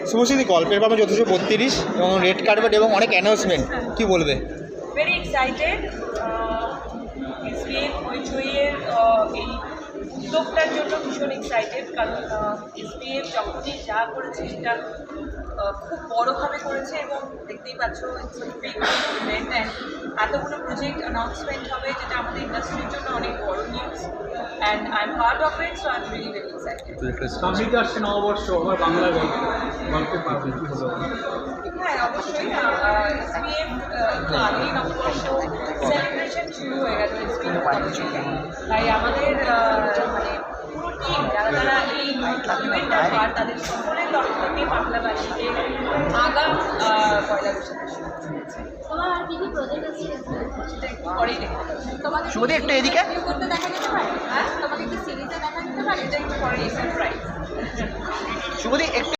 শুভশ্রী, গল্পের বাবা যথেষ্ট 32 এবং রেড কার্পেট এবং অনেক অ্যানাউন্সমেন্ট, কি বলবে? Very excited. এসবিএফ হইচইয়ের এই উদ্যোগটার জন্য ভীষণ এক্সাইটেড, কারণ এসবিএফ যখনই যা করেছে সেটা খুব বড়োভাবে করেছে এবং দেখতেই পাচ্ছ ইভেন্ট অ্যান্ড এতগুলো প্রজেক্ট অ্যানাউন্সমেন্ট হবে, যেটা আমাদের ইন্ডাস্ট্রির জন্য অনেক বড় news, and I am part of it, so I am really very excited. সামনে আসছে নববর্ষ, আবার বাংলা গল্পের পারবে কি হলো? হ্যাঁ, অবশ্যই এসবিএফ একটু আগেই নববর্ষ সেলিব্রেশন শুরু হয়ে গেল এসবিএফ, তাই আমাদের মানে পুরো টিম যারা যারা এই ইভেন্টটা পার, তাদের সকলের তরফ থেকে বাংলাভাষীকে আগাম পয়লা বৈশাখের শুভেচ্ছা। তোমার আর কি কি প্রজেক্ট আছে সেটা একটু পরেই দেখতে পাচ্ছি। তোমাকে শুভদি একটু এদিকে। করতে দেখা যেতে পারে? হ্যাঁ, তোমাকে কি সিরিজে দেখা যেতে পারে? এটা একটু পরেই সারপ্রাইজ। শুভদি একটু